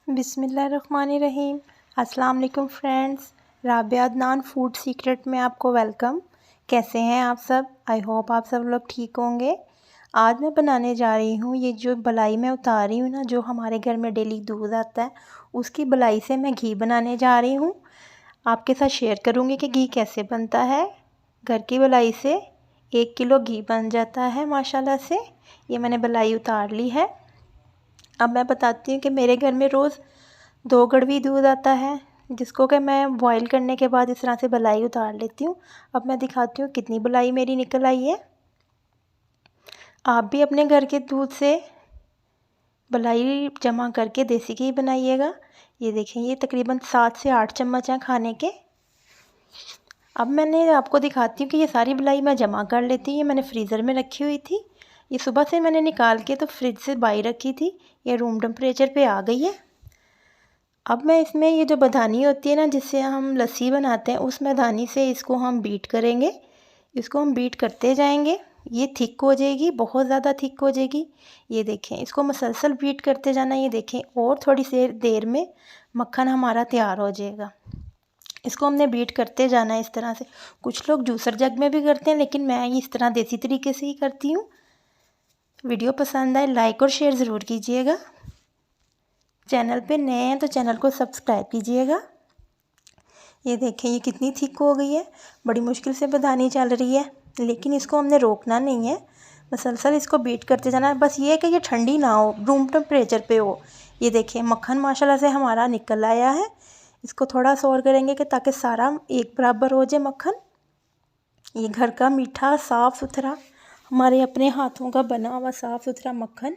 बिस्मिल्लाहिर्रहमानिर्रहीम। अस्सलाम वालेकुम friends, Rabia Adnan food secret में आपको वेलकम। कैसे हैं आप सब? आई होप आप सब लोग ठीक होंगे। आज मैं बनाने जा रही हूँ ये जो बलाई मैं उतार रही हूँ ना, जो हमारे घर में डेली दूध आता है उसकी बलाई से मैं घी बनाने जा रही हूँ। आपके साथ शेयर करूँगी कि घी कैसे बनता है। घर की बलाई से 1 किलो घी बन जाता है माशाल्लाह से। ये मैंने बलाई उतार ली है। अब मैं बताती हूँ कि मेरे घर में रोज़ 2 गड़वी दूध आता है, जिसको कि मैं बॉईल करने के बाद इस तरह से बलाई उतार लेती हूँ। अब मैं दिखाती हूँ कितनी बलाई मेरी निकल आई है। आप भी अपने घर के दूध से बलाई जमा करके देसी घी बनाइएगा। ये देखें, ये तकरीबन 7 से 8 चम्मच हैं खाने के। अब मैंने आपको दिखाती हूँ कि ये सारी बलाई मैं जमा कर लेती हूँ। ये मैंने फ्रीज़र में रखी हुई थी, ये सुबह से मैंने निकाल के तो फ्रिज से बाहर रखी थी। ये रूम टेम्परेचर पे आ गई है। अब मैं इसमें ये जो बधानी होती है ना, जिससे हम लस्सी बनाते हैं, उस मैदानी से इसको हम बीट करेंगे। इसको हम बीट करते जाएंगे। ये थिक हो जाएगी, बहुत ज़्यादा थिक हो जाएगी। ये देखें, इसको मसलसल बीट करते जाना। ये देखें, और थोड़ी सी देर में मक्खन हमारा तैयार हो जाएगा। इसको हमने बीट करते जाना है इस तरह से। कुछ लोग जूसर जग में भी करते हैं, लेकिन मैं इस तरह देसी तरीके से ही करती हूँ। वीडियो पसंद आए लाइक और शेयर ज़रूर कीजिएगा। चैनल पे नए हैं तो चैनल को सब्सक्राइब कीजिएगा। ये देखें, ये कितनी थिक हो गई है। बड़ी मुश्किल से बधानी चल रही है, लेकिन इसको हमने रोकना नहीं है, मसलसल इसको बीट करते जाना है। बस ये कि ये ठंडी ना हो, रूम टेम्परेचर पे हो। ये देखें, मक्खन माशाल्लाह से हमारा निकल आया है। इसको थोड़ा सा और करेंगे कि ताकि सारा एक बराबर हो जाए मक्खन। ये घर का मीठा साफ़ सुथरा, हमारे अपने हाथों का बना हुआ साफ़ सुथरा मक्खन।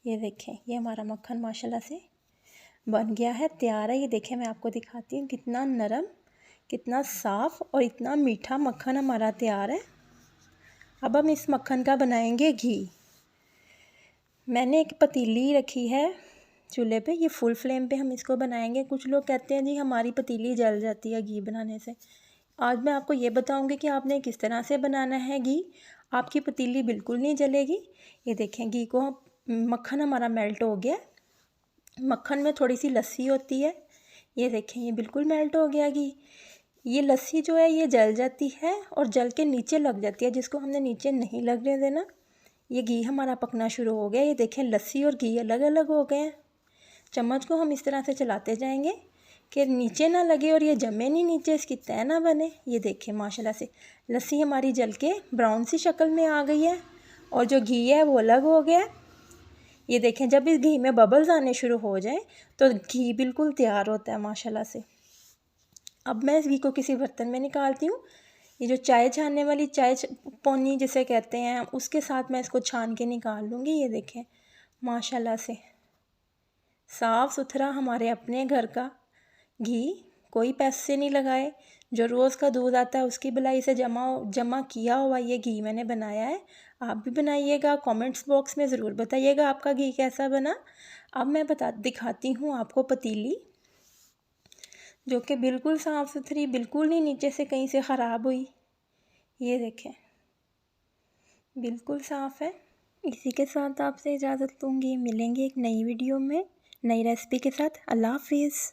ये देखें, ये हमारा मक्खन माशाल्लाह से बन गया है, तैयार है। ये देखें, मैं आपको दिखाती हूँ कितना नरम, कितना साफ़ और इतना मीठा मक्खन हमारा तैयार है। अब हम इस मक्खन का बनाएंगे घी। मैंने एक पतीली रखी है चूल्हे पे, ये फुल फ्लेम पे हम इसको बनाएंगे। कुछ लोग कहते हैं जी हमारी पतीली जल जाती है घी बनाने से। आज मैं आपको ये बताऊंगी कि आपने किस तरह से बनाना है घी। आपकी पतीली बिल्कुल नहीं जलेगी। ये देखें, घी को मक्खन हमारा मेल्ट हो गया। मक्खन में थोड़ी सी लस्सी होती है। ये देखें, ये बिल्कुल मेल्ट हो गया घी। ये लस्सी जो है ये जल जाती है और जल के नीचे लग जाती है, जिसको हमने नीचे नहीं लगने देना। ये घी हमारा पकना शुरू हो गया। ये देखें, लस्सी और घी अलग अलग हो गए हैं। चम्मच को हम इस तरह से चलाते जाएंगे कि नीचे ना लगे और ये जमे नहीं नीचे, इसकी तह ना बने। ये देखें, माशाल्लाह से लस्सी हमारी जल के ब्राउन सी शक्ल में आ गई है और जो घी है वो अलग हो गया। ये देखें, जब इस घी में बबल्स आने शुरू हो जाए तो घी बिल्कुल तैयार होता है माशाल्लाह से। अब मैं इस घी को किसी बर्तन में निकालती हूँ। ये जो चाय छानने वाली चाय पौनी जिसे कहते हैं, उसके साथ मैं इसको छान के निकाल लूँगी। ये देखें, माशाल्लाह से साफ़ सुथरा हमारे अपने घर का घी, कोई पैसे नहीं लगाए। जो रोज़ का दूध आता है उसकी बलाई से जमा किया हुआ ये घी मैंने बनाया है। आप भी बनाइएगा। कमेंट्स बॉक्स में ज़रूर बताइएगा आपका घी कैसा बना। अब मैं दिखाती हूँ आपको पतीली, जो कि बिल्कुल साफ़ सुथरी, बिल्कुल नहीं नीचे से कहीं से ख़राब हुई। ये देखें, बिल्कुल साफ़ है। इसी के साथ आपसे इजाज़त लूँगी। मिलेंगे एक नई वीडियो में नई रेसिपी के साथ। अल्लाह हाफिज़।